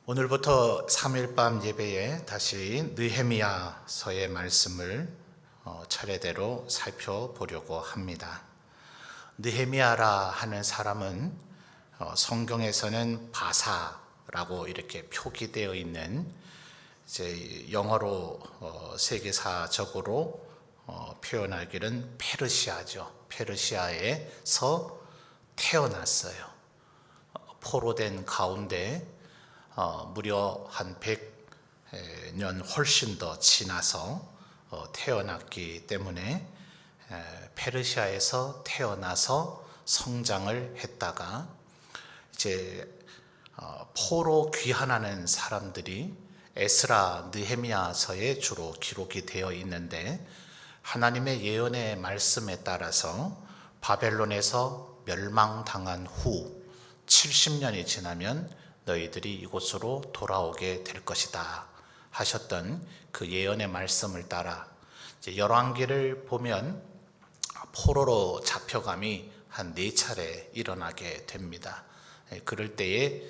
오늘부터 3일 밤 예배에 다시 느헤미야서의 말씀을 차례대로 살펴보려고 합니다. 느헤미야라 하는 사람은 성경에서는 바사라고 이렇게 표기되어 있는 이제 영어로 세계사적으로 표현하기는 페르시아죠. 페르시아에서 태어났어요. 포로된 가운데 무려 한 100년 훨씬 더 지나서 태어났기 때문에 페르시아에서 태어나서 성장을 했다가 이제 포로 귀환하는 사람들이 에스라, 느헤미야서에 주로 기록이 되어 있는데 하나님의 예언의 말씀에 따라서 바벨론에서 멸망당한 후 70년이 지나면 너희들이 이곳으로 돌아오게 될 것이다 하셨던 그 예언의 말씀을 따라 이제 열왕기를 보면 포로로 잡혀감이 한 4차례 일어나게 됩니다. 그럴 때에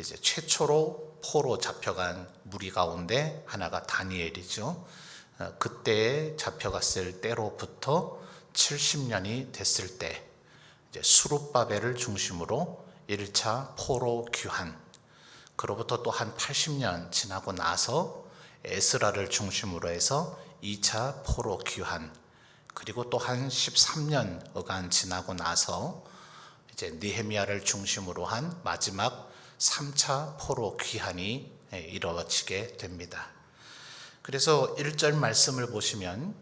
이제 최초로 포로 잡혀간 무리 가운데 하나가 다니엘이죠. 그때 잡혀갔을 때로부터 70년이 됐을 때 이제 수룹바벨을 중심으로 1차 포로 귀환, 그로부터 또 한 80년 지나고 나서 에스라를 중심으로 해서 2차 포로 귀환, 그리고 또 한 13년 어간 지나고 나서 이제 느헤미야를 중심으로 한 마지막 3차 포로 귀환이 이루어지게 됩니다. 그래서 1절 말씀을 보시면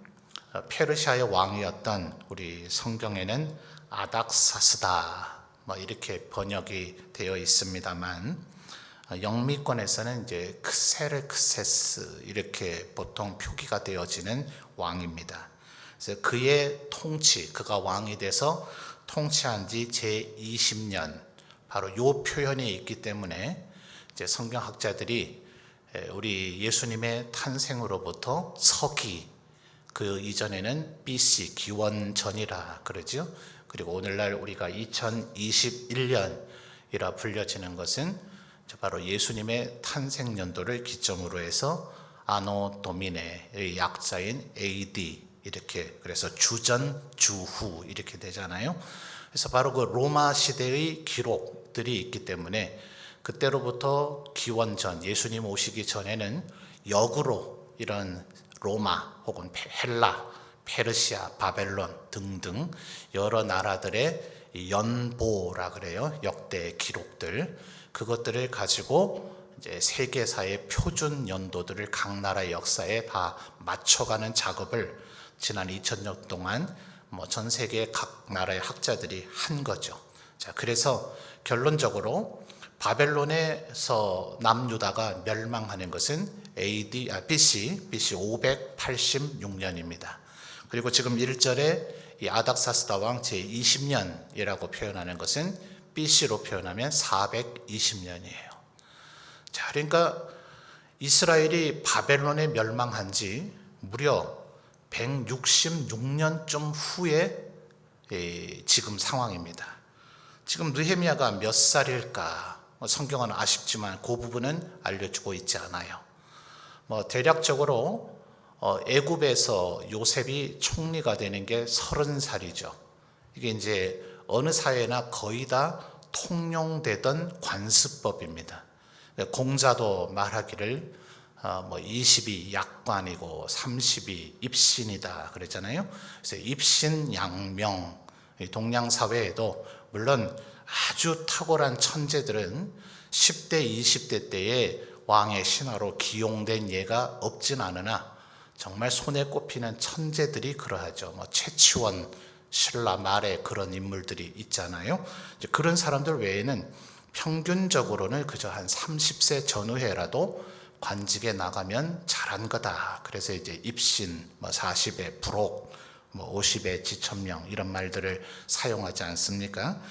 페르시아의 왕이었던, 우리 성경에는 아닥사스다 이렇게 번역이 되어 있습니다만 영미권에서는 이제 크세르크세스 이렇게 보통 표기가 되어지는 왕입니다. 그래서 그의 통치, 그가 왕이 돼서 통치한 지 제20년, 바로 요 표현이 있기 때문에 이제 성경학자들이 우리 예수님의 탄생으로부터 서기, 그 이전에는 BC, 기원전이라 그러죠. 그리고 오늘날 우리가 2021년이라 불려지는 것은 바로 예수님의 탄생 연도를 기점으로 해서 아노 도미네의 약자인 AD, 이렇게 그래서 주전 주후 이렇게 되잖아요. 그래서 바로 그 로마 시대의 기록들이 있기 때문에 그때로부터 기원전, 예수님 오시기 전에는 역으로 이런 로마 혹은 헬라, 페르시아, 바벨론 등등 여러 나라들의 연보라 그래요. 역대 기록들, 그것들을 가지고 이제 세계사의 표준 연도들을 각 나라의 역사에 다 맞춰가는 작업을 지난 2000년 동안 전 세계 각 나라의 학자들이 한 거죠. 자, 그래서 결론적으로 바벨론에서 남유다가 멸망하는 것은 BC 586년입니다. 그리고 지금 1절에 이 아닥사스다 왕 제20년이라고 표현하는 것은 BC로 표현하면 420년이에요. 자, 그러니까 이스라엘이 바벨론에 멸망한 지 무려 166년쯤 후에 지금 상황입니다. 지금 느헤미야가 몇 살일까? 성경은 아쉽지만 그 부분은 알려주고 있지 않아요. 대략적으로 애굽에서 요셉이 총리가 되는 게 30살이죠. 이게 이제 어느 사회나 거의 다 통용되던 관습법입니다. 공자도 말하기를 20이 약관이고 30이 입신이다 그랬잖아요. 그래서 입신양명, 동양 사회에도 물론 아주 탁월한 천재들은 10대, 20대 때에 왕의 신하로 기용된 예가 없진 않으나 정말 손에 꼽히는 천재들이 그러하죠. 최치원, 신라 말에 그런 인물들이 있잖아요. 그런 사람들 외에는 평균적으로는 그저 한 30세 전후에라도 관직에 나가면 잘한 거다. 그래서 이제 입신, 40의 부록, 50의 지천명 이런 말들을 사용하지 않습니까?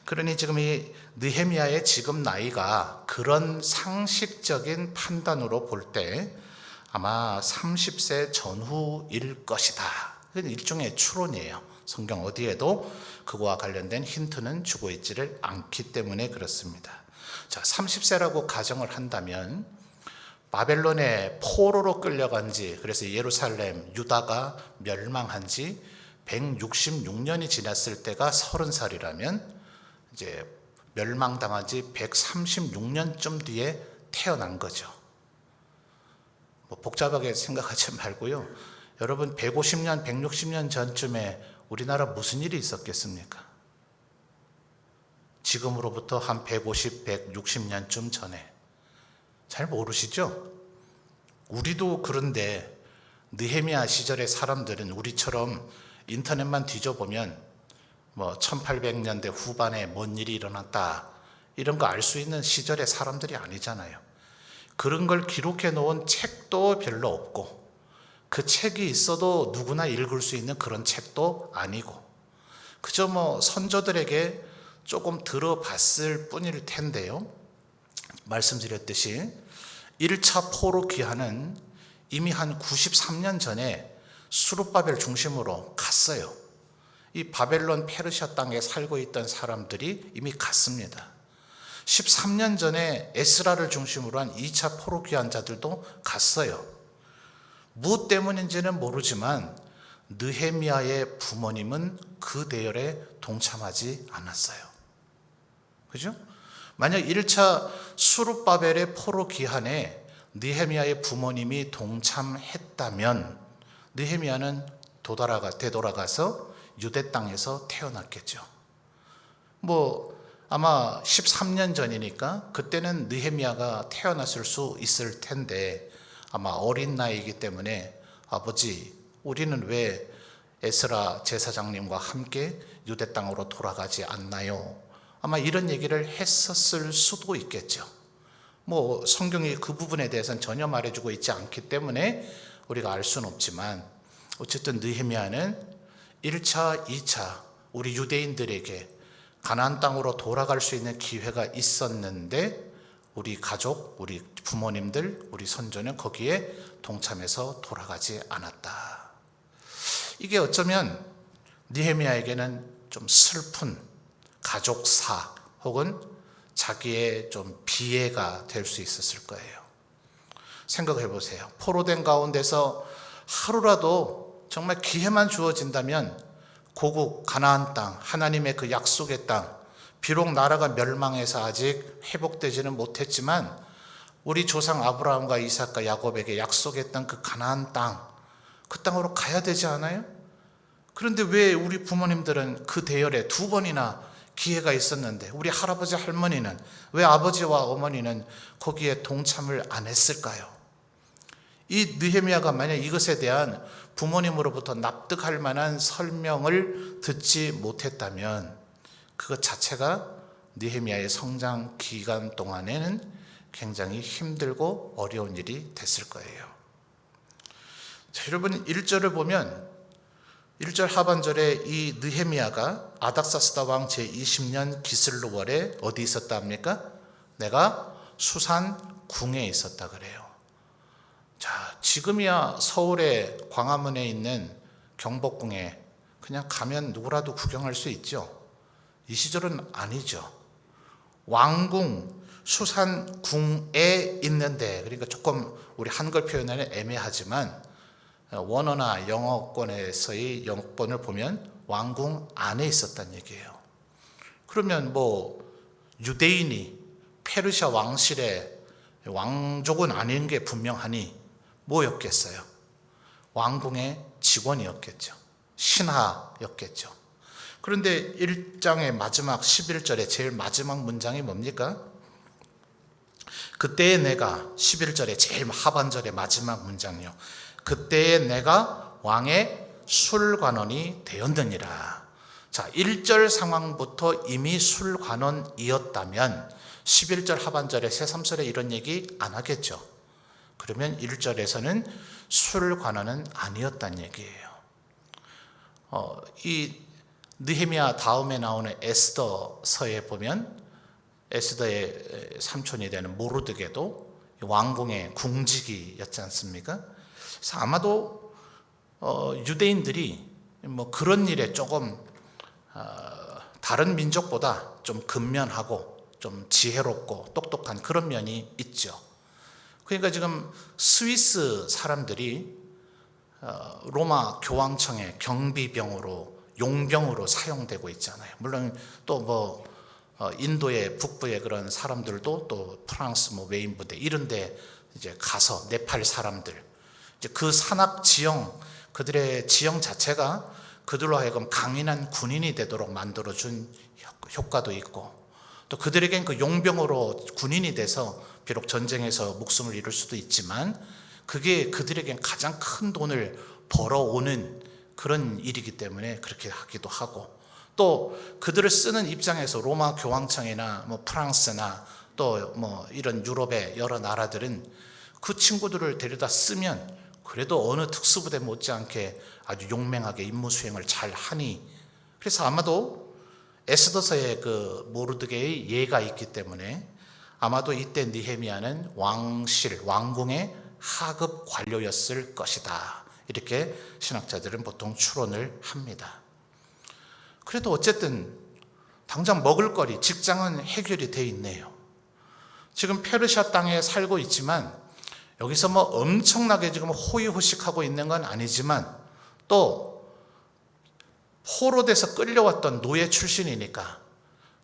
그러니 지금 이 느헤미야의 지금 나이가 그런 상식적인 판단으로 볼 때 아마 30세 전후일 것이다. 일종의 추론이에요. 성경 어디에도 그거와 관련된 힌트는 주고 있지를 않기 때문에 그렇습니다. 자, 30세라고 가정을 한다면 바벨론의 포로로 끌려간 지, 그래서 예루살렘, 유다가 멸망한 지 166년이 지났을 때가 30살이라면 이제 멸망당한 지 136년쯤 뒤에 태어난 거죠. 뭐 복잡하게 생각하지 말고요. 여러분 150년, 160년 전쯤에 우리나라 무슨 일이 있었겠습니까? 지금으로부터 한 150, 160년쯤 전에. 잘 모르시죠? 우리도 그런데 느헤미야 시절의 사람들은 우리처럼 인터넷만 뒤져보면 뭐 1800년대 후반에 뭔 일이 일어났다 이런 거 알 수 있는 시절의 사람들이 아니잖아요. 그런 걸 기록해 놓은 책도 별로 없고 그 책이 있어도 누구나 읽을 수 있는 그런 책도 아니고 그저 뭐 선조들에게 조금 들어봤을 뿐일 텐데요. 말씀드렸듯이 1차 포로 귀환은 이미 한 93년 전에 수룹바벨 중심으로 갔어요. 이 바벨론 페르시아 땅에 살고 있던 사람들이 이미 갔습니다. 13년 전에 에스라를 중심으로 한 2차 포로 귀환자들도 갔어요. 무엇 때문인지는 모르지만 느헤미야의 부모님은 그 대열에 동참하지 않았어요. 그죠? 만약 1차 수룹바벨의 포로 귀환에 느헤미야의 부모님이 동참했다면 느헤미야는 되돌아가서 유대 땅에서 태어났겠죠. 뭐 아마 13년 전이니까 그때는 느헤미야가 태어났을 수 있을 텐데 아마 어린 나이이기 때문에 아버지 우리는 왜 에스라 제사장님과 함께 유대 땅으로 돌아가지 않나요? 아마 이런 얘기를 했었을 수도 있겠죠. 뭐 성경이 그 부분에 대해서는 전혀 말해주고 있지 않기 때문에 우리가 알 수는 없지만 어쨌든 느헤미야는 1차, 2차 우리 유대인들에게 가나안 땅으로 돌아갈 수 있는 기회가 있었는데 우리 가족, 우리 부모님들, 우리 선조는 거기에 동참해서 돌아가지 않았다. 이게 어쩌면 느헤미야에게는 좀 슬픈 가족사 혹은 자기의 좀 비애가 될 수 있었을 거예요. 생각해 보세요. 포로된 가운데서 하루라도 정말 기회만 주어진다면 고국 가나안 땅, 하나님의 그 약속의 땅, 비록 나라가 멸망해서 아직 회복되지는 못했지만 우리 조상 아브라함과 이삭과 야곱에게 약속했던 그 가나안 땅, 그 땅으로 가야 되지 않아요? 그런데 왜 우리 부모님들은 그 대열에 2번이나 기회가 있었는데 우리 할아버지 할머니는 왜 아버지와 어머니는 거기에 동참을 안 했을까요? 이 느헤미야가 만약 이것에 대한 부모님으로부터 납득할 만한 설명을 듣지 못했다면 그것 자체가 느헤미야의 성장 기간 동안에는 굉장히 힘들고 어려운 일이 됐을 거예요. 자, 여러분 1절을 보면 1절 하반절에 이 느헤미야가 아닥사스다 왕 제20년 기슬로월에 어디 있었다 합니까? 내가 수산 궁에 있었다 그래요. 자, 지금이야 서울의 광화문에 있는 경복궁에 그냥 가면 누구라도 구경할 수 있죠. 이 시절은 아니죠. 왕궁, 수산궁에 있는데, 그러니까 조금 우리 한글 표현에는 애매하지만 원어나 영어권에서의 영어권을 보면 왕궁 안에 있었단 얘기예요. 그러면 뭐 유대인이 페르시아 왕실의 왕족은 아닌 게 분명하니 뭐였겠어요? 왕궁의 직원이었겠죠. 신하였겠죠. 그런데 1장의 마지막 11절에 제일 마지막 문장이 뭡니까? 그때의 내가 11절에 제일 하반절의 마지막 문장이요. 그때의 내가 왕의 술관원이 되었느니라. 자, 1절 상황부터 이미 술관원이었다면 11절 하반절에 새삼스레 이런 얘기 안 하겠죠. 그러면 1절에서는 술관원은 아니었단 얘기예요. 이 느헤미야 다음에 나오는 에스더서에 보면 에스더의 삼촌이 되는 모르드게도 왕궁의 궁직이었지 않습니까? 그래서 아마도 유대인들이 뭐 그런 일에 조금 다른 민족보다 좀 근면하고 좀 지혜롭고 똑똑한 그런 면이 있죠. 그러니까 지금 스위스 사람들이 로마 교황청의 경비병으로, 용병으로 사용되고 있잖아요. 물론 또 인도의 북부의 그런 사람들도 또 프랑스 외인 부대 이런데 이제 가서 네팔 사람들, 이제 그 산악 지형, 그들의 지형 자체가 그들로 하여금 강인한 군인이 되도록 만들어준 효과도 있고, 또 그들에겐 그 용병으로 군인이 돼서 비록 전쟁에서 목숨을 잃을 수도 있지만 그게 그들에겐 가장 큰 돈을 벌어오는 그런 일이기 때문에 그렇게 하기도 하고, 또 그들을 쓰는 입장에서 로마 교황청이나 프랑스나 또 이런 유럽의 여러 나라들은 그 친구들을 데려다 쓰면 그래도 어느 특수부대 못지않게 아주 용맹하게 임무 수행을 잘 하니, 그래서 아마도 에스더서에 그 모르드게의 예가 있기 때문에 아마도 이때 느헤미야는 왕궁의 하급 관료였을 것이다, 이렇게 신학자들은 보통 추론을 합니다. 그래도 어쨌든 당장 먹을거리, 직장은 해결이 돼 있네요. 지금 페르시아 땅에 살고 있지만 여기서 엄청나게 지금 호의호식하고 있는 건 아니지만 또 포로돼서 끌려왔던 노예 출신이니까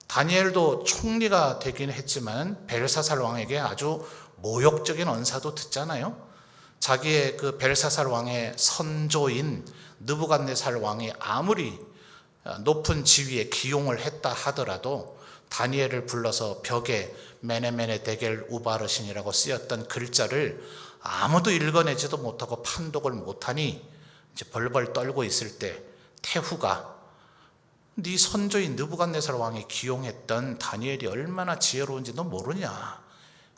다니엘도 총리가 되긴 했지만 벨사살 왕에게 아주 모욕적인 언사도 듣잖아요. 자기의 그 벨사살 왕의 선조인 느부갓네살 왕이 아무리 높은 지위에 기용을 했다 하더라도 다니엘을 불러서 벽에 메네메네 데겔 우바르신이라고 쓰였던 글자를 아무도 읽어내지도 못하고 판독을 못하니 이제 벌벌 떨고 있을 때 태후가 네 선조인 느부갓네살 왕이 기용했던 다니엘이 얼마나 지혜로운지 너 모르냐,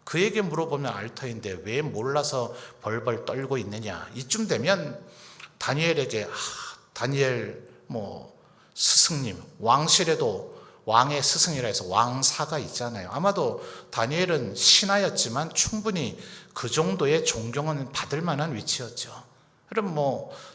그에게 물어보면 알 터인데 왜 몰라서 벌벌 떨고 있느냐. 이쯤 되면 다니엘에게 다니엘 스승님, 왕실에도 왕의 스승이라 해서 왕사가 있잖아요. 아마도 다니엘은 신하였지만 충분히 그 정도의 존경은 받을 만한 위치였죠. 그럼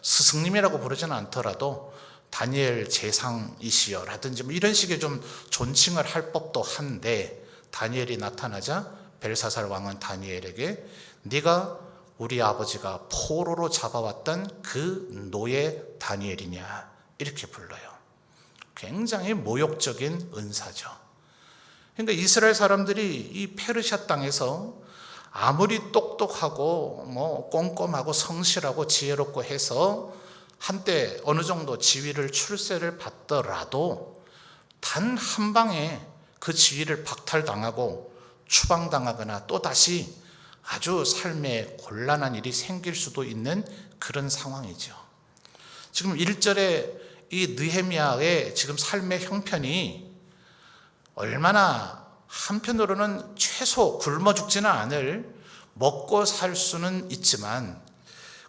스승님이라고 부르지는 않더라도 다니엘 제상이시여 라든지 이런 식의 좀 존칭을 할 법도 한데, 다니엘이 나타나자 벨사살 왕은 다니엘에게 네가 우리 아버지가 포로로 잡아왔던 그 노예 다니엘이냐, 이렇게 불러요. 굉장히 모욕적인 은사죠. 그러니까 이스라엘 사람들이 이 페르시아 땅에서 아무리 똑똑하고 꼼꼼하고 성실하고 지혜롭고 해서 한때 어느 정도 지위를 출세를 받더라도 단 한 방에 그 지위를 박탈당하고 추방당하거나 또다시 아주 삶에 곤란한 일이 생길 수도 있는 그런 상황이죠. 지금 1절에 이 느헤미야의 지금 삶의 형편이 얼마나 한편으로는 최소 굶어 죽지는 않을, 먹고 살 수는 있지만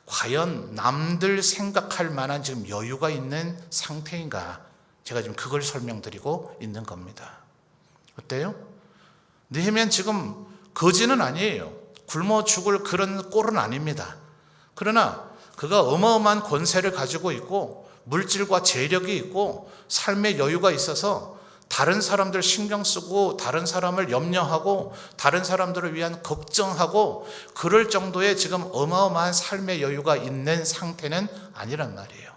과연 남들 생각할 만한 지금 여유가 있는 상태인가, 제가 지금 그걸 설명드리고 있는 겁니다. 어때요? 느헤미야는 지금 거지는 아니에요. 굶어 죽을 그런 꼴은 아닙니다. 그러나 그가 어마어마한 권세를 가지고 있고 물질과 재력이 있고 삶의 여유가 있어서 다른 사람들 신경 쓰고 다른 사람을 염려하고 다른 사람들을 위한 걱정하고 그럴 정도의 지금 어마어마한 삶의 여유가 있는 상태는 아니란 말이에요.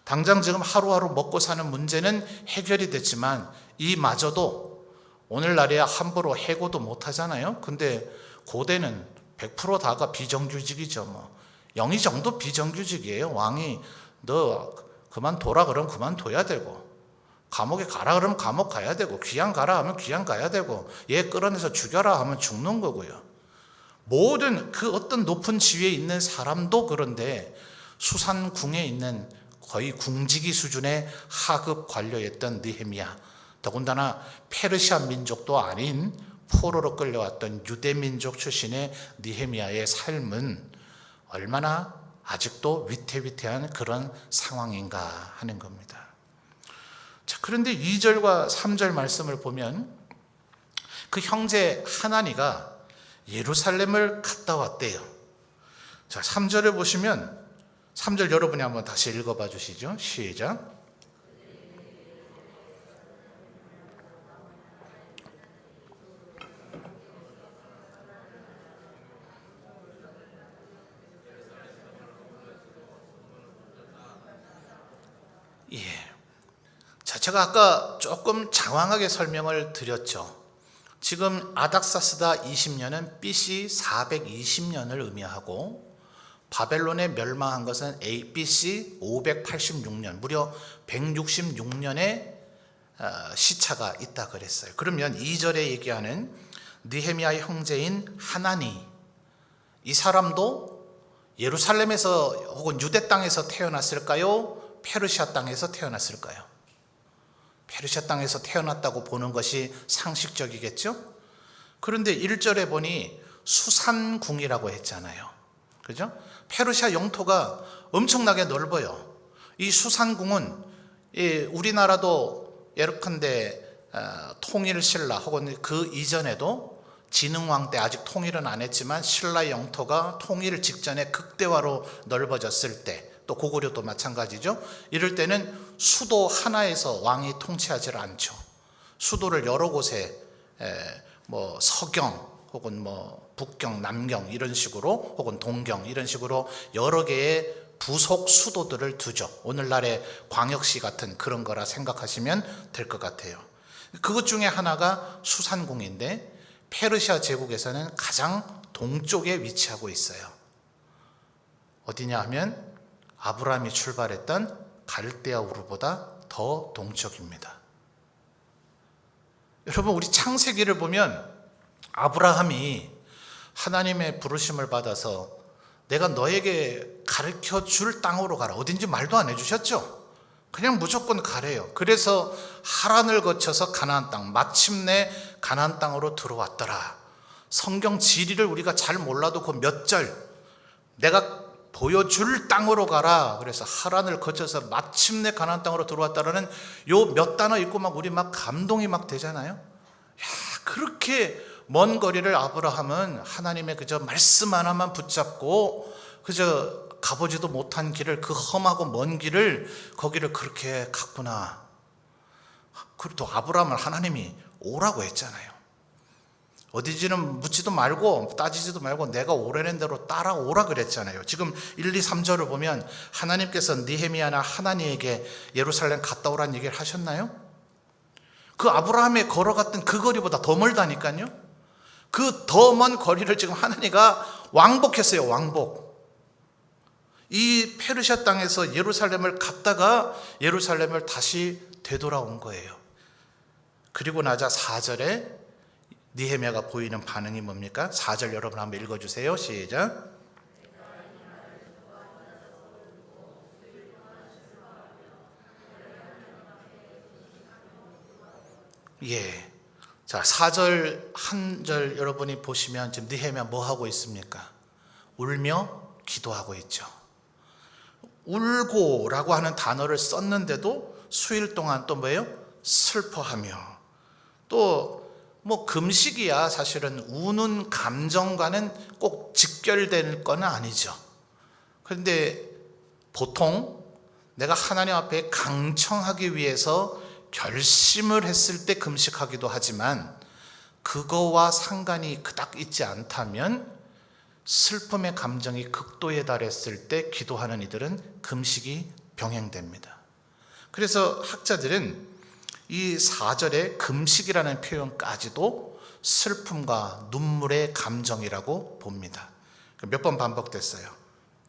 당장 지금 하루하루 먹고 사는 문제는 해결이 됐지만 이마저도 오늘날에야 함부로 해고도 못하잖아요. 근데 고대는 100% 다가 비정규직이죠. 영의 정도 비정규직이에요. 왕이 너 그만둬라 그러면 그만둬야 되고, 감옥에 가라 그러면 감옥 가야 되고, 귀양 가라 하면 귀양 가야 되고, 얘 끌어내서 죽여라 하면 죽는 거고요. 모든 그 어떤 높은 지위에 있는 사람도 그런데 수산궁에 있는 거의 궁지기 수준의 하급 관료였던 느헤미야, 더군다나 페르시아 민족도 아닌 포로로 끌려왔던 유대 민족 출신의 느헤미야의 삶은 얼마나 아직도 위태위태한 그런 상황인가 하는 겁니다. 자, 그런데 2절과 3절 말씀을 보면 그 형제 하나니가 예루살렘을 갔다 왔대요. 자, 3절을 보시면 3절 여러분이 한번 다시 읽어봐 주시죠. 시작. 제가 아까 조금 장황하게 설명을 드렸죠. 지금 아닥사스다 20년은 BC 420년을 의미하고 바벨론에 멸망한 것은 BC 586년, 무려 166년의 시차가 있다 그랬어요. 그러면 2절에 얘기하는 느헤미야의 형제인 하나니, 이 사람도 예루살렘에서 혹은 유대 땅에서 태어났을까요? 페르시아 땅에서 태어났을까요? 페르시아 땅에서 태어났다고 보는 것이 상식적이겠죠? 그런데 1절에 보니 수산궁이라고 했잖아요. 그죠? 페르시아 영토가 엄청나게 넓어요. 이 수산궁은 우리나라도 예컨대 통일신라 혹은 그 이전에도 진흥왕 때 아직 통일은 안 했지만 신라 영토가 통일 직전에 극대화로 넓어졌을 때, 또 고구려도 마찬가지죠. 이럴 때는 수도 하나에서 왕이 통치하지 않죠. 수도를 여러 곳에 뭐 서경 혹은 뭐 북경, 남경 이런 식으로, 혹은 동경 이런 식으로 여러 개의 부속 수도들을 두죠. 오늘날의 광역시 같은 그런 거라 생각하시면 될 것 같아요. 그것 중에 하나가 수산궁인데 페르시아 제국에서는 가장 동쪽에 위치하고 있어요. 어디냐 하면 아브라함이 출발했던 갈대아 우르보다 더 동쪽입니다. 여러분, 우리 창세기를 보면 아브라함이 하나님의 부르심을 받아서 내가 너에게 가르쳐 줄 땅으로 가라, 어딘지 말도 안 해주셨죠. 그냥 무조건 가래요. 그래서 하란을 거쳐서 가나안 땅, 마침내 가나안 땅으로 들어왔더라. 성경 지리를 우리가 잘 몰라도 그 몇 절, 내가 보여줄 땅으로 가라. 그래서 하란을 거쳐서 마침내 가나안 땅으로 들어왔다라는 요 몇 단어 읽고 막 우리 막 감동이 막 되잖아요. 야, 그렇게 먼 거리를 아브라함은 하나님의 그저 말씀 하나만 붙잡고 그저 가보지도 못한 길을, 그 험하고 먼 길을, 거기를 그렇게 갔구나. 그리고 또 아브라함을 하나님이 오라고 했잖아요. 어디지는 묻지도 말고 따지지도 말고 내가 오라는 대로 따라오라 그랬잖아요. 지금 1, 2, 3절을 보면 하나님께서 느헤미야나 하나니에게 예루살렘 갔다 오라는 얘기를 하셨나요? 그 아브라함이 걸어갔던 그 거리보다 더 멀다니까요. 그 더 먼 거리를 지금 하나니가 왕복했어요. 왕복. 이 페르시아 땅에서 예루살렘을 갔다가 예루살렘을 다시 되돌아온 거예요. 그리고 나자 4절에 느헤미야가 보이는 반응이 뭡니까? 4절 여러분 한번 읽어주세요. 시작. 예. 자, 4절 한 절 여러분이 보시면 지금 느헤미야 뭐 하고 있습니까? 울며 기도하고 있죠. 울고라고 하는 단어를 썼는데도 수일 동안 또 뭐예요? 슬퍼하며. 또 뭐 금식이야 사실은 우는 감정과는 꼭 직결될 건 아니죠. 그런데 보통 내가 하나님 앞에 강청하기 위해서 결심을 했을 때 금식하기도 하지만, 그거와 상관이 그닥 있지 않다면 슬픔의 감정이 극도에 달했을 때 기도하는 이들은 금식이 병행됩니다. 그래서 학자들은 이 4절의 금식이라는 표현까지도 슬픔과 눈물의 감정이라고 봅니다. 몇 번 반복됐어요.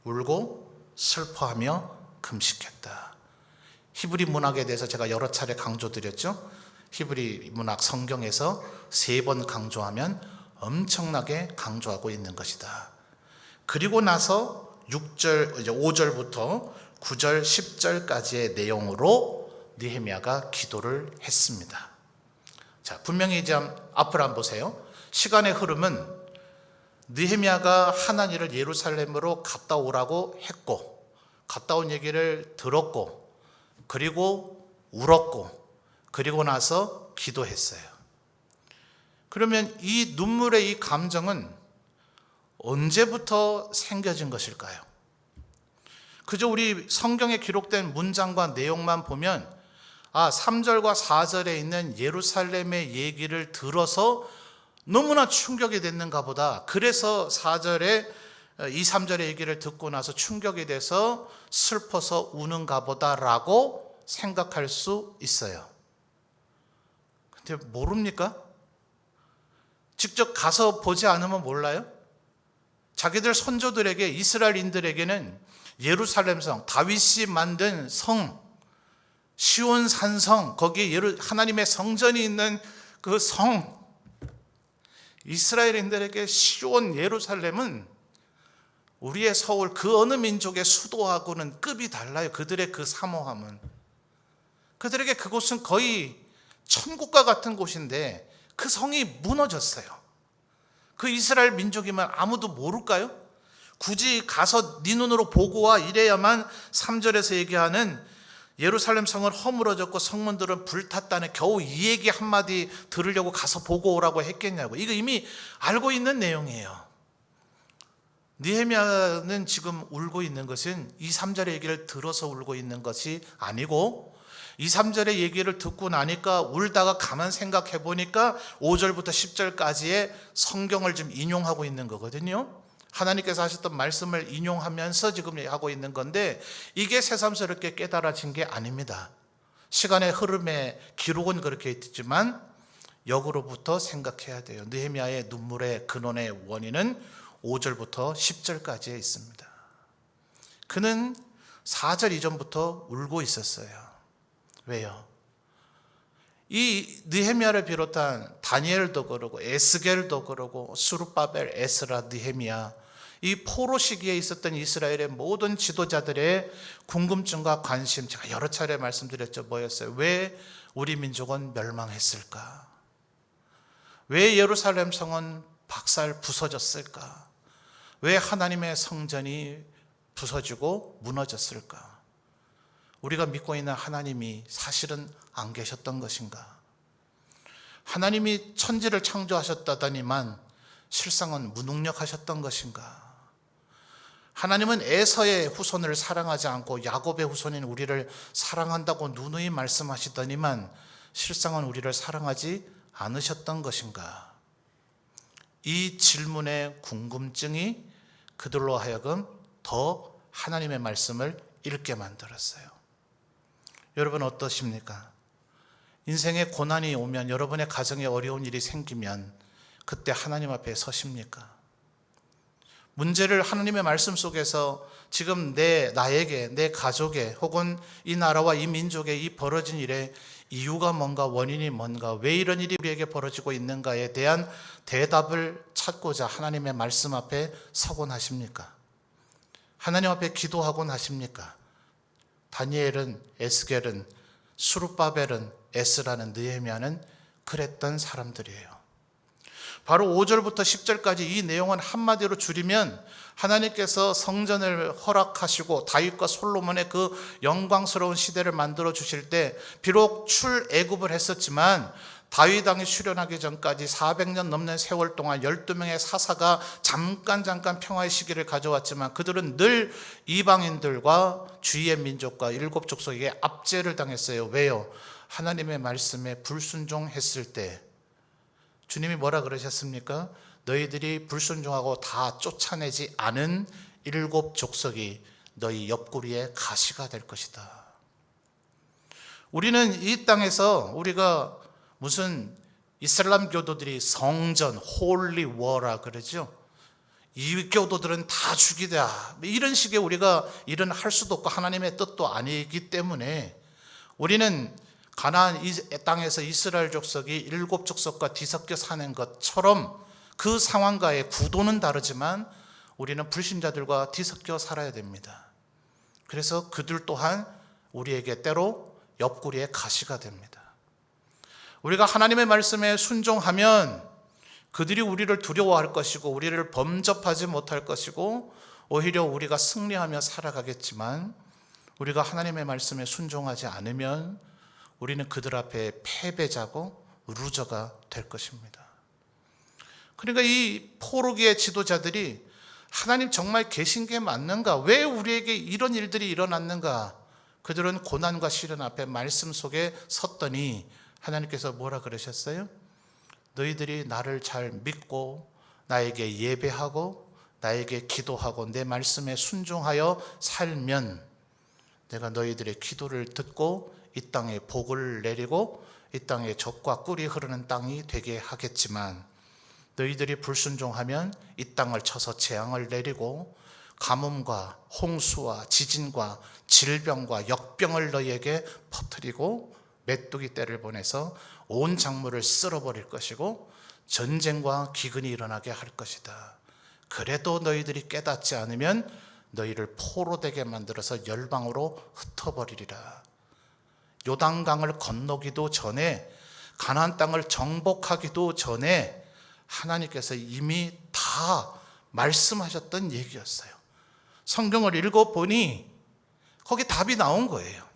울고 슬퍼하며 금식했다. 히브리 문학에 대해서 제가 여러 차례 강조드렸죠. 히브리 문학 성경에서 3번 강조하면 엄청나게 강조하고 있는 것이다. 그리고 나서 6절, 이제 5절부터 9절, 10절까지의 내용으로 느헤미야가 기도를 했습니다. 자, 분명히 이제 앞을 한번 보세요. 시간의 흐름은 느헤미야가 하나니를 예루살렘으로 갔다 오라고 했고, 갔다 온 얘기를 들었고, 그리고 울었고, 그리고 나서 기도했어요. 그러면 이 눈물의 이 감정은 언제부터 생겨진 것일까요? 그저 우리 성경에 기록된 문장과 내용만 보면 3절과 4절에 있는 예루살렘의 얘기를 들어서 너무나 충격이 됐는가 보다. 그래서 4절에 2, 3절의 얘기를 듣고 나서 충격이 돼서 슬퍼서 우는가 보다라고 생각할 수 있어요. 근데 모릅니까? 직접 가서 보지 않으면 몰라요? 자기들 선조들에게, 이스라엘인들에게는 예루살렘 성, 다윗이 만든 성, 시온 산성, 거기에 하나님의 성전이 있는 그 성, 이스라엘인들에게 시온 예루살렘은 우리의 서울, 그 어느 민족의 수도하고는 급이 달라요. 그들의 그 사모함은. 그들에게 그곳은 거의 천국과 같은 곳인데 그 성이 무너졌어요. 그 이스라엘 민족이면 아무도 모를까요? 굳이 가서 네 눈으로 보고 와 이래야만 3절에서 얘기하는 예루살렘 성은 허물어졌고 성문들은 불탔다는 겨우 이 얘기 한마디 들으려고 가서 보고 오라고 했겠냐고. 이거 이미 알고 있는 내용이에요. 느헤미야는 지금 울고 있는 것은 2, 3절의 얘기를 들어서 울고 있는 것이 아니고 2, 3절의 얘기를 듣고 나니까 울다가 가만 생각해 보니까 5절부터 10절까지의 성경을 좀 인용하고 있는 거거든요. 하나님께서 하셨던 말씀을 인용하면서 지금 하고 있는 건데 이게 새삼스럽게 깨달아진 게 아닙니다. 시간의 흐름의 기록은 그렇게 있지만 역으로부터 생각해야 돼요. 느헤미야의 눈물의 근원의 원인은 5절부터 10절까지에 있습니다. 그는 4절 이전부터 울고 있었어요. 왜요? 이 느헤미야를 비롯한 다니엘도 그러고 에스겔도 그러고 스룹바벨, 에스라, 느헤미야, 이 포로 시기에 있었던 이스라엘의 모든 지도자들의 궁금증과 관심, 제가 여러 차례 말씀드렸죠. 뭐였어요? 왜 우리 민족은 멸망했을까? 왜 예루살렘 성은 박살 부서졌을까? 왜 하나님의 성전이 부서지고 무너졌을까? 우리가 믿고 있는 하나님이 사실은 안 계셨던 것인가? 하나님이 천지를 창조하셨다더니만 실상은 무능력하셨던 것인가? 하나님은 에서의 후손을 사랑하지 않고 야곱의 후손인 우리를 사랑한다고 누누이 말씀하시더니만 실상은 우리를 사랑하지 않으셨던 것인가? 이 질문의 궁금증이 그들로 하여금 더 하나님의 말씀을 읽게 만들었어요. 여러분 어떠십니까? 인생에 고난이 오면, 여러분의 가정에 어려운 일이 생기면 그때 하나님 앞에 서십니까? 문제를 하나님의 말씀 속에서 지금 나에게, 내 가족에, 혹은 이 나라와 이 민족에 이 벌어진 일에 이유가 뭔가, 원인이 뭔가, 왜 이런 일이 우리에게 벌어지고 있는가에 대한 대답을 찾고자 하나님의 말씀 앞에 서곤 하십니까? 하나님 앞에 기도하곤 하십니까? 다니엘은, 에스겔은, 스룹바벨은, 에스라는, 느헤미야는 그랬던 사람들이에요. 바로 5절부터 10절까지 이 내용은 한마디로 줄이면 하나님께서 성전을 허락하시고 다윗과 솔로몬의 그 영광스러운 시대를 만들어 주실 때 비록 출애굽을 했었지만 다윗 왕이 출현하기 전까지 400년 넘는 세월 동안 12명의 사사가 잠깐 평화의 시기를 가져왔지만 그들은 늘 이방인들과 주위의 민족과 일곱 족속에게 압제를 당했어요. 왜요? 하나님의 말씀에 불순종했을 때 주님이 뭐라 그러셨습니까? 너희들이 불순종하고 다 쫓아내지 않은 일곱 족속이 너희 옆구리에 가시가 될 것이다. 우리는 이 땅에서 우리가 무슨 이슬람 교도들이 성전, 홀리 워라 그러죠. 이 교도들은 다 죽이다. 이런 식의 우리가 일은 할 수도 없고 하나님의 뜻도 아니기 때문에 우리는 가나안 이 땅에서 이스라엘 족속이 일곱 족속과 뒤섞여 사는 것처럼 그 상황과의 구도는 다르지만 우리는 불신자들과 뒤섞여 살아야 됩니다. 그래서 그들 또한 우리에게 때로 옆구리에 가시가 됩니다. 우리가 하나님의 말씀에 순종하면 그들이 우리를 두려워할 것이고 우리를 범접하지 못할 것이고 오히려 우리가 승리하며 살아가겠지만 우리가 하나님의 말씀에 순종하지 않으면 우리는 그들 앞에 패배자고 루저가 될 것입니다. 그러니까 이 포로기의 지도자들이 하나님 정말 계신 게 맞는가? 왜 우리에게 이런 일들이 일어났는가? 그들은 고난과 시련 앞에 말씀 속에 섰더니 하나님께서 뭐라 그러셨어요? 너희들이 나를 잘 믿고 나에게 예배하고 나에게 기도하고 내 말씀에 순종하여 살면 내가 너희들의 기도를 듣고 이 땅에 복을 내리고 이 땅에 젖과 꿀이 흐르는 땅이 되게 하겠지만 너희들이 불순종하면 이 땅을 쳐서 재앙을 내리고 가뭄과 홍수와 지진과 질병과 역병을 너희에게 퍼뜨리고 메뚜기 떼를 보내서 온 작물을 쓸어버릴 것이고 전쟁과 기근이 일어나게 할 것이다. 그래도 너희들이 깨닫지 않으면 너희를 포로되게 만들어서 열방으로 흩어버리리라. 요단강을 건너기도 전에, 가나안 땅을 정복하기도 전에 하나님께서 이미 다 말씀하셨던 얘기였어요. 성경을 읽어보니 거기 답이 나온 거예요.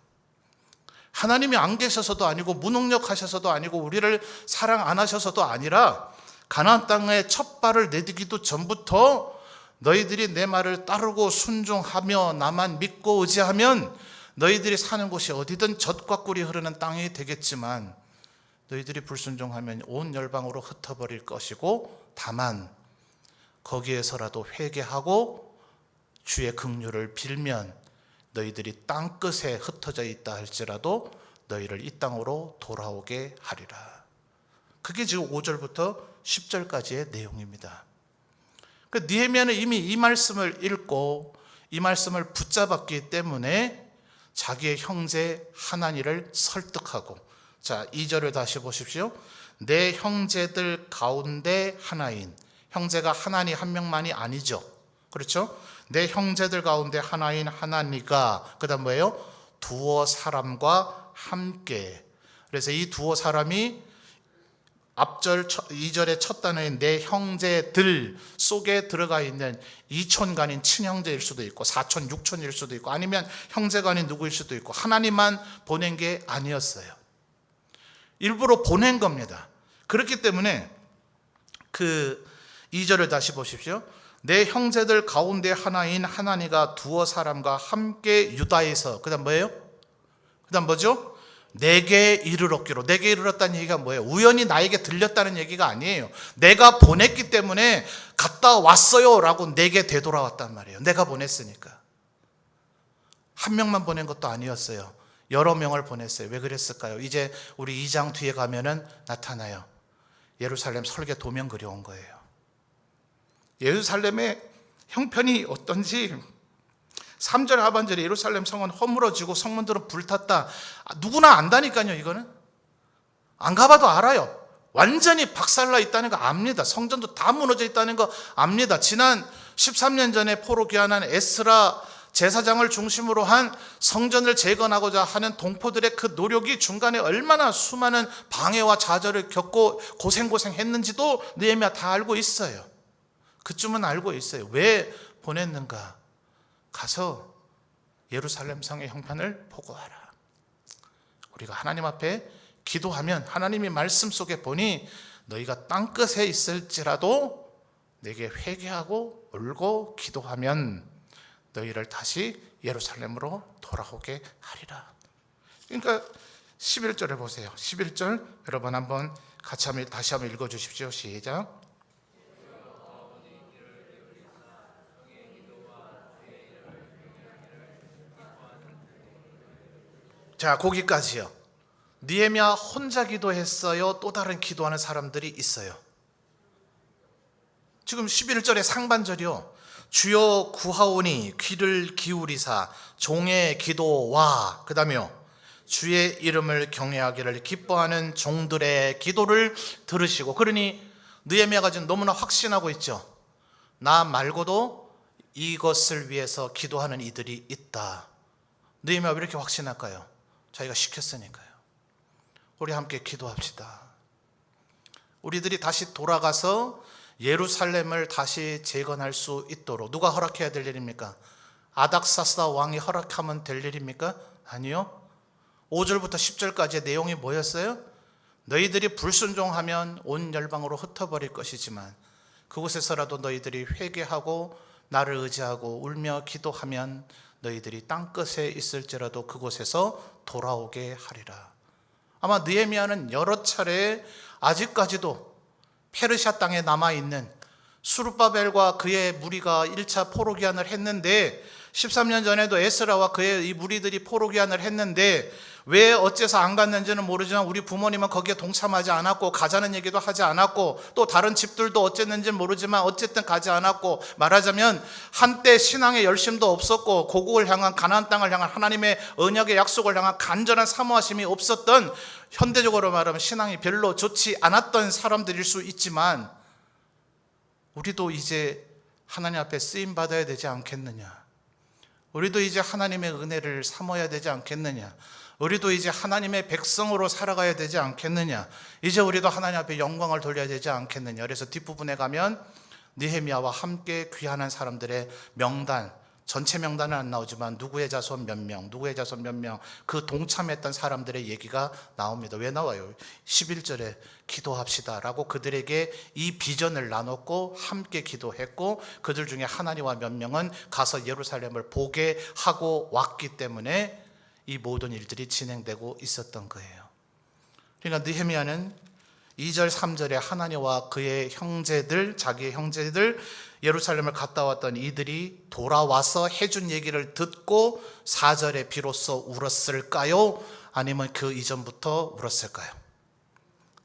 하나님이 안 계셔서도 아니고 무능력하셔서도 아니고 우리를 사랑 안 하셔서도 아니라 가나안 땅에 첫 발을 내디기도 전부터 너희들이 내 말을 따르고 순종하며 나만 믿고 의지하면 너희들이 사는 곳이 어디든 젖과 꿀이 흐르는 땅이 되겠지만 너희들이 불순종하면 온 열방으로 흩어버릴 것이고 다만 거기에서라도 회개하고 주의 긍휼을 빌면 너희들이 땅끝에 흩어져 있다 할지라도 너희를 이 땅으로 돌아오게 하리라. 그게 지금 5절부터 10절까지의 내용입니다. 느헤미야는 이미 이 말씀을 읽고 이 말씀을 붙잡았기 때문에 자기의 형제 하나니를 설득하고, 자 2절을 다시 보십시오. 내 형제들 가운데 하나인, 형제가 하나니 한 명만이 아니죠. 그렇죠? 내 형제들 가운데 하나인 하나니가, 그 다음 뭐예요? 두어 사람과 함께. 그래서 이 두어 사람이 앞절 2절의 첫 단어인 내 형제들 속에 들어가 있는 이촌간인 친형제일 수도 있고 사촌 육촌일 수도 있고 아니면 형제간인 누구일 수도 있고 하나님만 보낸 게 아니었어요. 일부러 보낸 겁니다. 그렇기 때문에 그 2절을 다시 보십시오. 내 형제들 가운데 하나인 하나니가 두어 사람과 함께 유다에서, 그 다음 뭐예요? 그 다음 뭐죠? 내게 이르렀기로. 내게 이르렀다는 얘기가 뭐예요? 우연히 나에게 들렸다는 얘기가 아니에요. 내가 보냈기 때문에 갔다 왔어요 라고 내게 되돌아왔단 말이에요. 내가 보냈으니까. 한 명만 보낸 것도 아니었어요. 여러 명을 보냈어요. 왜 그랬을까요? 이제 우리 2장 뒤에 가면은 나타나요. 예루살렘 설계 도면 그려온 거예요. 예루살렘의 형편이 어떤지 3절 하반절에 예루살렘 성은 허물어지고 성문들은 불탔다. 누구나 안다니까요. 이거는 안 가봐도 알아요. 완전히 박살나 있다는 거 압니다. 성전도 다 무너져 있다는 거 압니다. 지난 13년 전에 포로 귀환한 에스라 제사장을 중심으로 한 성전을 재건하고자 하는 동포들의 그 노력이 중간에 얼마나 수많은 방해와 좌절을 겪고 고생했는지도 느헤미야 다 알고 있어요. 그쯤은 알고 있어요. 왜 보냈는가? 가서 예루살렘 성의 형편을 보고 와라. 우리가 하나님 앞에 기도하면 하나님이 말씀 속에 보니 너희가 땅끝에 있을지라도 내게 회개하고 울고 기도하면 너희를 다시 예루살렘으로 돌아오게 하리라. 그러니까 11절에 보세요. 11절 여러분 한번 같이 다시 한번 읽어주십시오. 시작. 자, 거기까지요. 느헤미야 혼자 기도했어요? 또 다른 기도하는 사람들이 있어요? 지금 11절의 상반절이요. 주여 구하오니 귀를 기울이사 종의 기도와, 그 다음에요, 주의 이름을 경외하기를 기뻐하는 종들의 기도를 들으시고. 그러니 느헤미야가 지금 너무나 확신하고 있죠. 나 말고도 이것을 위해서 기도하는 이들이 있다. 느헤미야가 왜 이렇게 확신할까요? 자기가 시켰으니까요. 우리 함께 기도합시다. 우리들이 다시 돌아가서 예루살렘을 다시 재건할 수 있도록 누가 허락해야 될 일입니까? 아닥사스다 왕이 허락하면 될 일입니까? 아니요. 5절부터 10절까지의 내용이 뭐였어요? 너희들이 불순종하면 온 열방으로 흩어버릴 것이지만 그곳에서라도 너희들이 회개하고 나를 의지하고 울며 기도하면 너희들이 땅끝에 있을지라도 그곳에서 돌아오게 하리라. 아마 느헤미야는 여러 차례 아직까지도 페르시아 땅에 남아있는 수르바벨과 그의 무리가 1차 포로 귀환을 했는데 13년 전에도 에스라와 그의 이 무리들이 포로 귀환을 했는데 왜 어째서 안 갔는지는 모르지만 우리 부모님은 거기에 동참하지 않았고 가자는 얘기도 하지 않았고 또 다른 집들도 어쨌는지는 모르지만 어쨌든 가지 않았고, 말하자면 한때 신앙의 열심도 없었고 고국을 향한 가나안 땅을 향한 하나님의 언약의 약속을 향한 간절한 사모하심이 없었던, 현대적으로 말하면 신앙이 별로 좋지 않았던 사람들일 수 있지만 우리도 이제 하나님 앞에 쓰임 받아야 되지 않겠느냐? 우리도 이제 하나님의 은혜를 삼아야 되지 않겠느냐? 우리도 이제 하나님의 백성으로 살아가야 되지 않겠느냐? 이제 우리도 하나님 앞에 영광을 돌려야 되지 않겠느냐? 그래서 뒷부분에 가면 느헤미야와 함께 귀환한 사람들의 명단, 전체 명단은 안 나오지만 누구의 자손 몇 명, 누구의 자손 몇 명, 그 동참했던 사람들의 얘기가 나옵니다. 왜 나와요? 11절에 기도합시다 라고 그들에게 이 비전을 나눴고 함께 기도했고, 그들 중에 하나님과 몇 명은 가서 예루살렘을 보게 하고 왔기 때문에 이 모든 일들이 진행되고 있었던 거예요. 그러니까 느헤미야는 2절 3절에 하나님과 그의 형제들, 자기의 형제들, 예루살렘을 갔다 왔던 이들이 돌아와서 해준 얘기를 듣고 4절에 비로소 울었을까요? 아니면 그 이전부터 울었을까요?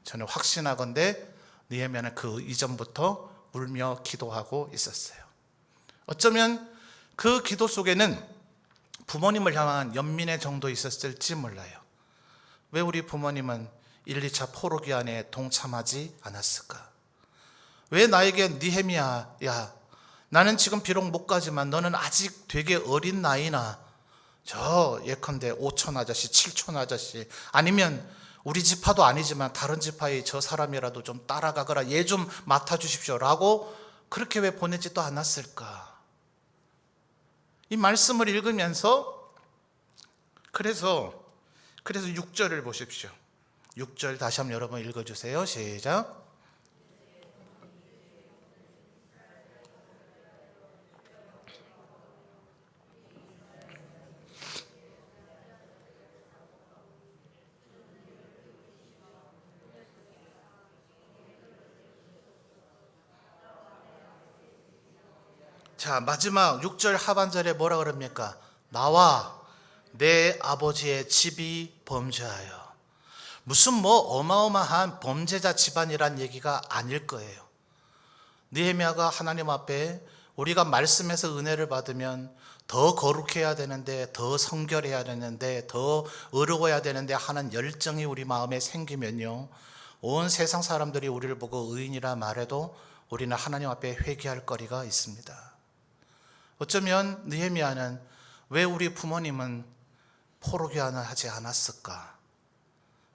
저는 확신하건대 느헤미야는 그 이전부터 울며 기도하고 있었어요. 어쩌면 그 기도 속에는 부모님을 향한 연민의 정도 있었을지 몰라요. 왜 우리 부모님은 1, 2차 포로기한에 동참하지 않았을까? 왜 나에게 느헤미야, 야, 나는 지금 비록 못 가지만 너는 아직 되게 어린 나이나 저 예컨대 5촌 아저씨, 7촌 아저씨, 아니면 우리 지파도 아니지만 다른 지파의 저 사람이라도 좀 따라가거라, 얘 좀 맡아주십시오 라고 그렇게 왜 보내지도 않았을까? 이 말씀을 읽으면서 그래서 6절을 보십시오. 6절 다시 한번 여러분 읽어주세요. 시작. 자, 마지막 6절 하반절에 뭐라 그럽니까? 나와 내 아버지의 집이 범죄하여. 무슨 뭐 어마어마한 범죄자 집안이란 얘기가 아닐 거예요. 느헤미야가 하나님 앞에 우리가 말씀에서 은혜를 받으면 더 거룩해야 되는데, 더 성결해야 되는데, 더 어려워야 되는데 하는 열정이 우리 마음에 생기면요, 온 세상 사람들이 우리를 보고 의인이라 말해도 우리는 하나님 앞에 회개할 거리가 있습니다. 어쩌면 느헤미야는 왜 우리 부모님은 포로기한을 하지 않았을까?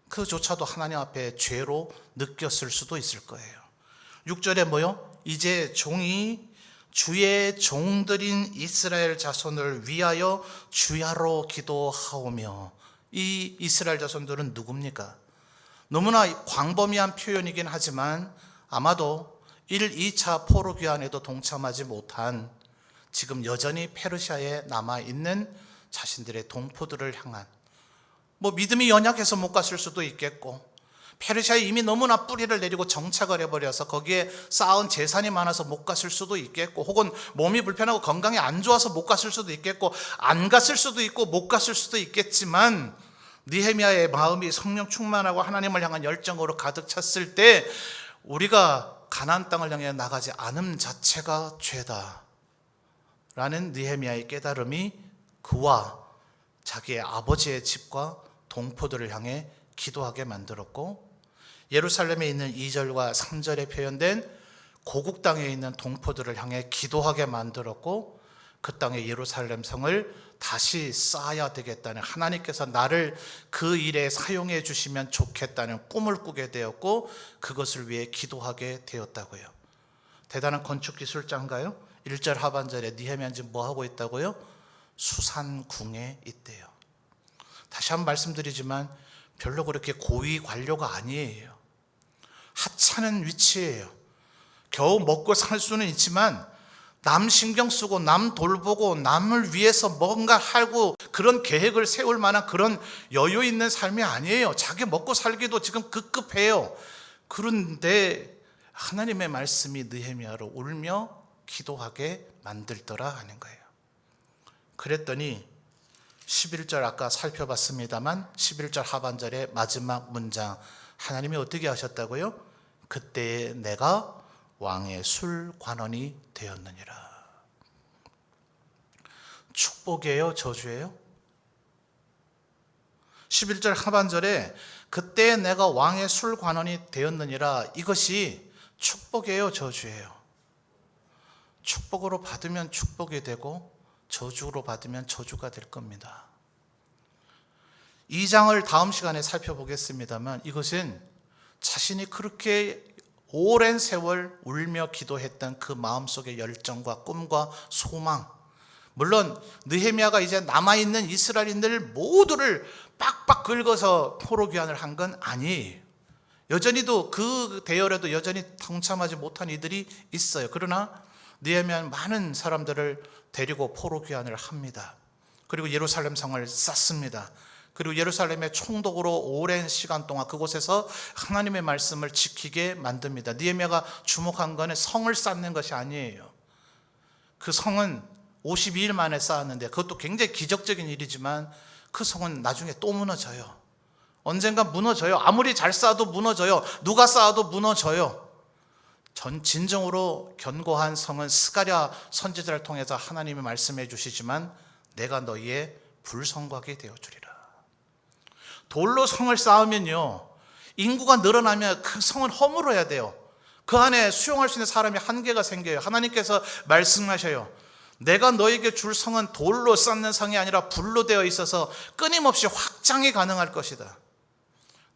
그조차도 하나님 앞에 죄로 느꼈을 수도 있을 거예요. 6절에 뭐요? 이제 종이 주의 종들인 이스라엘 자손을 위하여 주야로 기도하오며. 이 이스라엘 자손들은 누굽니까? 너무나 광범위한 표현이긴 하지만 아마도 1, 2차 포로기한에도 동참하지 못한, 지금 여전히 페르시아에 남아있는 자신들의 동포들을 향한, 뭐 믿음이 연약해서 못 갔을 수도 있겠고, 페르시아에 이미 너무나 뿌리를 내리고 정착을 해버려서 거기에 쌓은 재산이 많아서 못 갔을 수도 있겠고, 혹은 몸이 불편하고 건강이 안 좋아서 못 갔을 수도 있겠고, 안 갔을 수도 있고 못 갔을 수도 있겠지만, 느헤미야의 마음이 성령 충만하고 하나님을 향한 열정으로 가득 찼을 때 우리가 가나안 땅을 향해 나가지 않음 자체가 죄다 라는 느헤미야의 깨달음이 그와 자기의 아버지의 집과 동포들을 향해 기도하게 만들었고, 예루살렘에 있는 2절과 3절에 표현된 고국 땅에 있는 동포들을 향해 기도하게 만들었고, 그 땅에 예루살렘 성을 다시 쌓아야 되겠다는, 하나님께서 나를 그 일에 사용해 주시면 좋겠다는 꿈을 꾸게 되었고, 그것을 위해 기도하게 되었다고요. 대단한 건축 기술자인가요? 1절 하반절에 느헤미야는 지금 뭐 하고 있다고요? 수산궁에 있대요. 다시 한번 말씀드리지만 별로 그렇게 고위 관료가 아니에요. 하찮은 위치예요. 겨우 먹고 살 수는 있지만 남 신경 쓰고 남 돌보고 남을 위해서 뭔가 하고 그런 계획을 세울 만한 그런 여유 있는 삶이 아니에요. 자기 먹고 살기도 지금 급급해요. 그런데 하나님의 말씀이 느헤미야를 울며 기도하게 만들더라 하는 거예요. 그랬더니 11절 아까 살펴봤습니다만 11절 하반절의 마지막 문장, 하나님이 어떻게 하셨다고요? 그때에 내가 왕의 술관원이 되었느니라. 축복이에요, 저주예요? 11절 하반절에 그때에 내가 왕의 술관원이 되었느니라, 이것이 축복이에요, 저주예요? 축복으로 받으면 축복이 되고 저주로 받으면 저주가 될 겁니다. 2장을 다음 시간에 살펴보겠습니다만, 이것은 자신이 그렇게 오랜 세월 울며 기도했던 그 마음속의 열정과 꿈과 소망, 물론 느헤미야가 이제 남아있는 이스라엘인들 모두를 빡빡 긁어서 포로 귀환을 한 건 아니에요. 여전히도 그 대열에도 여전히 동참하지 못한 이들이 있어요. 그러나 느헤미야는 많은 사람들을 데리고 포로 귀환을 합니다. 그리고 예루살렘 성을 쌓습니다. 그리고 예루살렘의 총독으로 오랜 시간 동안 그곳에서 하나님의 말씀을 지키게 만듭니다. 느헤미야가 주목한 것은 성을 쌓는 것이 아니에요. 그 성은 52일 만에 쌓았는데, 그것도 굉장히 기적적인 일이지만 그 성은 나중에 또 무너져요. 언젠가 무너져요. 아무리 잘 쌓아도 무너져요. 누가 쌓아도 무너져요. 진정으로 견고한 성은 스가랴 선지자를 통해서 하나님이 말씀해 주시지만 내가 너희의 불성곽이 되어주리라. 돌로 성을 쌓으면요, 인구가 늘어나면 그 성은 허물어야 돼요. 그 안에 수용할 수 있는 사람이 한계가 생겨요. 하나님께서 말씀하셔요. 내가 너에게 줄 성은 돌로 쌓는 성이 아니라 불로 되어 있어서 끊임없이 확장이 가능할 것이다.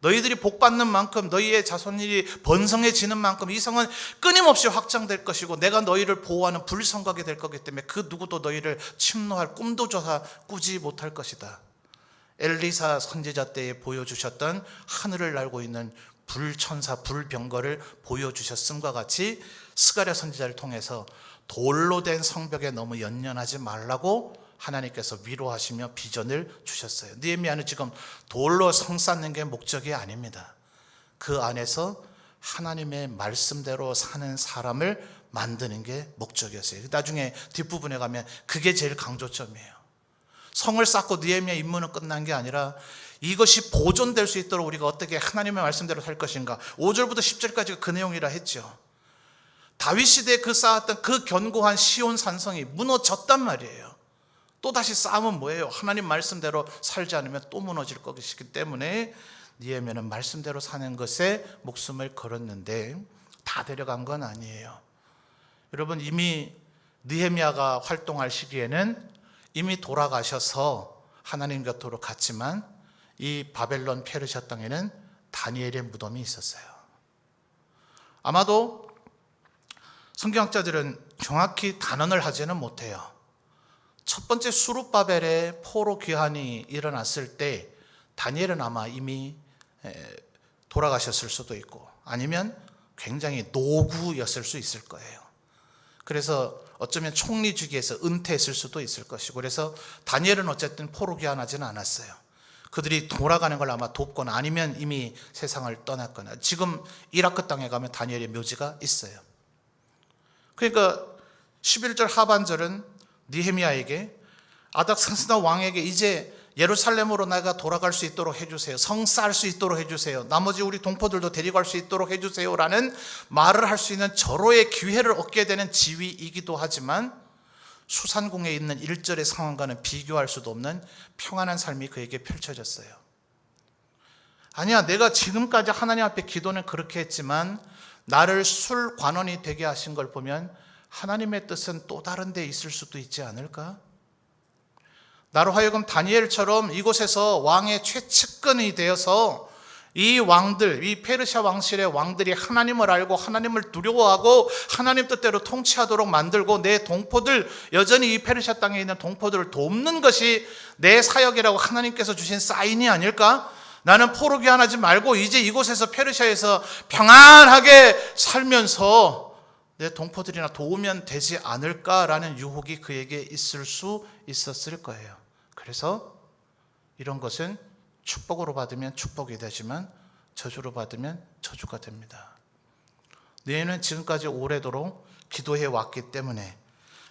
너희들이 복받는 만큼, 너희의 자손들이 번성해지는 만큼 이 성은 끊임없이 확장될 것이고 내가 너희를 보호하는 불성곽이 될 거기 때문에 그 누구도 너희를 침노할 꿈도 꾸지 못할 것이다. 엘리사 선지자 때에 보여주셨던 하늘을 날고 있는 불천사, 불병거를 보여주셨음과 같이 스가랴 선지자를 통해서 돌로 된 성벽에 너무 연연하지 말라고 하나님께서 위로하시며 비전을 주셨어요. 느헤미야는 지금 돌로 성 쌓는 게 목적이 아닙니다. 그 안에서 하나님의 말씀대로 사는 사람을 만드는 게 목적이었어요. 나중에 뒷부분에 가면 그게 제일 강조점이에요. 성을 쌓고 느헤미야 임무는 끝난 게 아니라 이것이 보존될 수 있도록 우리가 어떻게 하나님의 말씀대로 살 것인가. 5절부터 10절까지가 그 내용이라 했죠. 다윗 시대에 그 쌓았던 그 견고한 시온 산성이 무너졌단 말이에요. 또다시 쌓으면 뭐예요? 하나님 말씀대로 살지 않으면 또 무너질 것이기 때문에 느헤미야는 말씀대로 사는 것에 목숨을 걸었는데 다 데려간 건 아니에요. 여러분, 이미 느헤미야가 활동할 시기에는 이미 돌아가셔서 하나님 곁으로 갔지만 이 바벨론 페르시아 땅에는 다니엘의 무덤이 있었어요. 아마도 성경학자들은 정확히 단언을 하지는 못해요. 첫 번째 수룹바벨의 포로 귀환이 일어났을 때 다니엘은 아마 이미 돌아가셨을 수도 있고 아니면 굉장히 노구였을 수 있을 거예요. 그래서 어쩌면 총리 주기에서 은퇴했을 수도 있을 것이고, 그래서 다니엘은 어쨌든 포로 귀환하지는 않았어요. 그들이 돌아가는 걸 아마 돕거나 아니면 이미 세상을 떠났거나. 지금 이라크 땅에 가면 다니엘의 묘지가 있어요. 그러니까 11절 하반절은 느헤미야에게 아닥사스다 왕에게 이제 예루살렘으로 내가 돌아갈 수 있도록 해주세요. 성 쌓을 수 있도록 해주세요. 나머지 우리 동포들도 데리고 갈 수 있도록 해주세요 라는 말을 할 수 있는 절호의 기회를 얻게 되는 지위이기도 하지만 수산궁에 있는 1절의 상황과는 비교할 수도 없는 평안한 삶이 그에게 펼쳐졌어요. 아니야, 내가 지금까지 하나님 앞에 기도는 그렇게 했지만 나를 술관원이 되게 하신 걸 보면 하나님의 뜻은 또 다른 데 있을 수도 있지 않을까? 나로 하여금 다니엘처럼 이곳에서 왕의 최측근이 되어서 이 왕들, 이 페르시아 왕실의 왕들이 하나님을 알고 하나님을 두려워하고 하나님 뜻대로 통치하도록 만들고 내 동포들, 여전히 이 페르시아 땅에 있는 동포들을 돕는 것이 내 사역이라고 하나님께서 주신 사인이 아닐까? 나는 포로 귀환하지 말고 이제 이곳에서 페르시아에서 평안하게 살면서 내 동포들이나 도우면 되지 않을까라는 유혹이 그에게 있을 수 있었을 거예요. 그래서 이런 것은 축복으로 받으면 축복이 되지만 저주로 받으면 저주가 됩니다. 너희는 지금까지 오래도록 기도해 왔기 때문에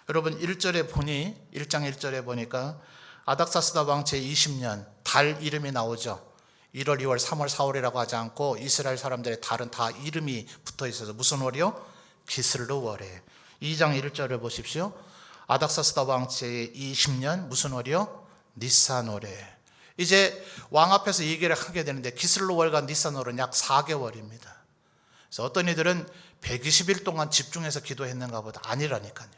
여러분 1절에 보니 1장 1절에 보니까 아닥사스다 왕 제20년 달 이름이 나오죠. 1월, 2월, 3월, 4월이라고 하지 않고 이스라엘 사람들의 달은 다 이름이 붙어 있어서 무슨 월이요? 기슬루 월에. 2장 1절을 보십시오. 아닥사스다 왕 제20년 무슨 월이요? 니산 월에. 이제 왕 앞에서 얘기를 하게 되는데 기슬루 월과 니산 월은 약 4개월입니다. 그래서 어떤 이들은 120일 동안 집중해서 기도했는가 보다. 아니라니까요.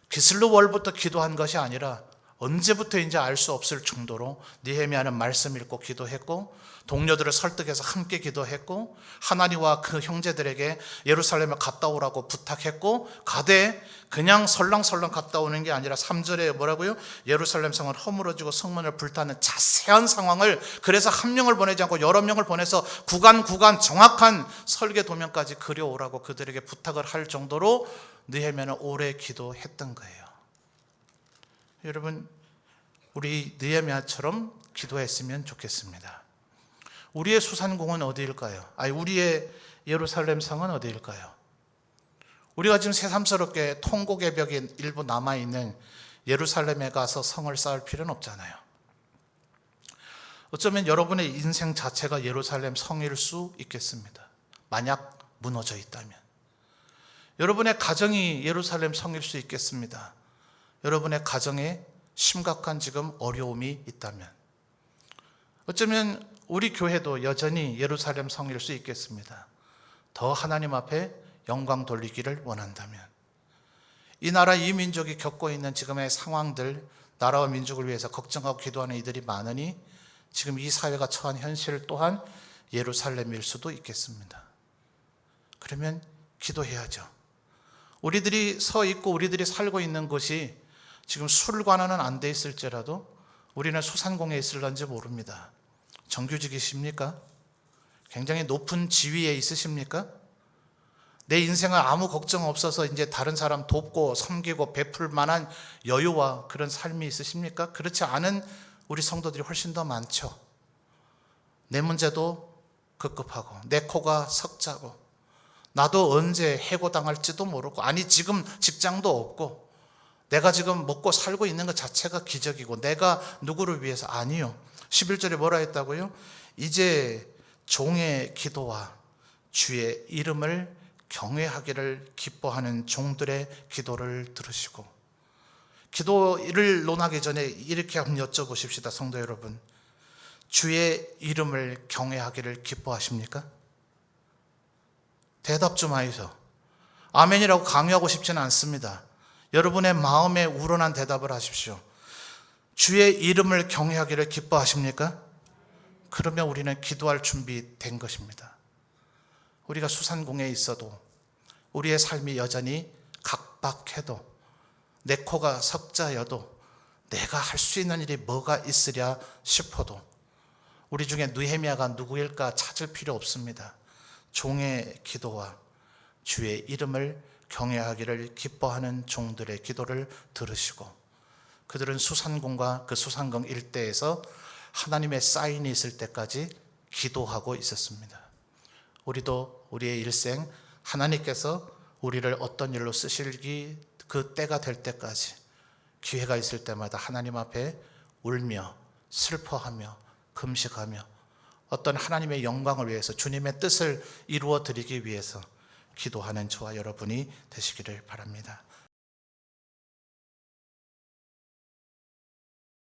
기슬루 월부터 기도한 것이 아니라 언제부터인지 알 수 없을 정도로 느헤미야는 말씀 읽고 기도했고 동료들을 설득해서 함께 기도했고 하나님과 그 형제들에게 예루살렘에 갔다 오라고 부탁했고 가되 그냥 설렁설렁 갔다 오는 게 아니라 3절에 뭐라고요? 예루살렘 성은 허물어지고 성문을 불타는 자세한 상황을, 그래서 한 명을 보내지 않고 여러 명을 보내서 구간 정확한 설계 도면까지 그려오라고 그들에게 부탁을 할 정도로 느헤미야는 오래 기도했던 거예요. 여러분, 우리 느헤미야처럼 기도했으면 좋겠습니다. 우리의 수산공은 어디일까요? 우리의 예루살렘 성은 어디일까요? 우리가 지금 새삼스럽게 통곡의 벽이 일부 남아있는 예루살렘에 가서 성을 쌓을 필요는 없잖아요. 어쩌면 여러분의 인생 자체가 예루살렘 성일 수 있겠습니다. 만약 무너져 있다면. 여러분의 가정이 예루살렘 성일 수 있겠습니다. 여러분의 가정에 심각한 지금 어려움이 있다면. 어쩌면 우리 교회도 여전히 예루살렘 성일 수 있겠습니다. 더 하나님 앞에 영광 돌리기를 원한다면. 이 나라 이 민족이 겪고 있는 지금의 상황들, 나라와 민족을 위해서 걱정하고 기도하는 이들이 많으니 지금 이 사회가 처한 현실 또한 예루살렘일 수도 있겠습니다. 그러면 기도해야죠. 우리들이 서 있고 우리들이 살고 있는 곳이 지금 술관원은 안 돼 있을지라도 우리는 소산공에 있을런지 모릅니다. 정규직이십니까? 굉장히 높은 지위에 있으십니까? 내 인생은 아무 걱정 없어서 이제 다른 사람 돕고 섬기고 베풀 만한 여유와 그런 삶이 있으십니까? 그렇지 않은 우리 성도들이 훨씬 더 많죠. 내 문제도 급급하고 내 코가 석자고 나도 언제 해고당할지도 모르고, 지금 직장도 없고 내가 지금 먹고 살고 있는 것 자체가 기적이고 내가 누구를 위해서, 아니요. 11절에 뭐라 했다고요? 이제 종의 기도와 주의 이름을 경외하기를 기뻐하는 종들의 기도를 들으시고. 기도를 논하기 전에 이렇게 한번 여쭤보십시다. 성도 여러분, 주의 이름을 경외하기를 기뻐하십니까? 대답 좀 하이소. 아멘이라고 강요하고 싶지는 않습니다. 여러분의 마음에 우러난 대답을 하십시오. 주의 이름을 경외하기를 기뻐하십니까? 그러면 우리는 기도할 준비된 것입니다. 우리가 수산공에 있어도 우리의 삶이 여전히 각박해도 내 코가 석자여도 내가 할 수 있는 일이 뭐가 있으랴 싶어도 우리 중에 느헤미야가 누구일까 찾을 필요 없습니다. 종의 기도와 주의 이름을 경외하기를 기뻐하는 종들의 기도를 들으시고 그들은 수산공과 그 수산공 일대에서 하나님의 사인이 있을 때까지 기도하고 있었습니다. 우리도 우리의 일생 하나님께서 우리를 어떤 일로 쓰실기 그 때가 될 때까지 기회가 있을 때마다 하나님 앞에 울며 슬퍼하며 금식하며 어떤 하나님의 영광을 위해서 주님의 뜻을 이루어 드리기 위해서 기도하는 저와 여러분이 되시기를 바랍니다.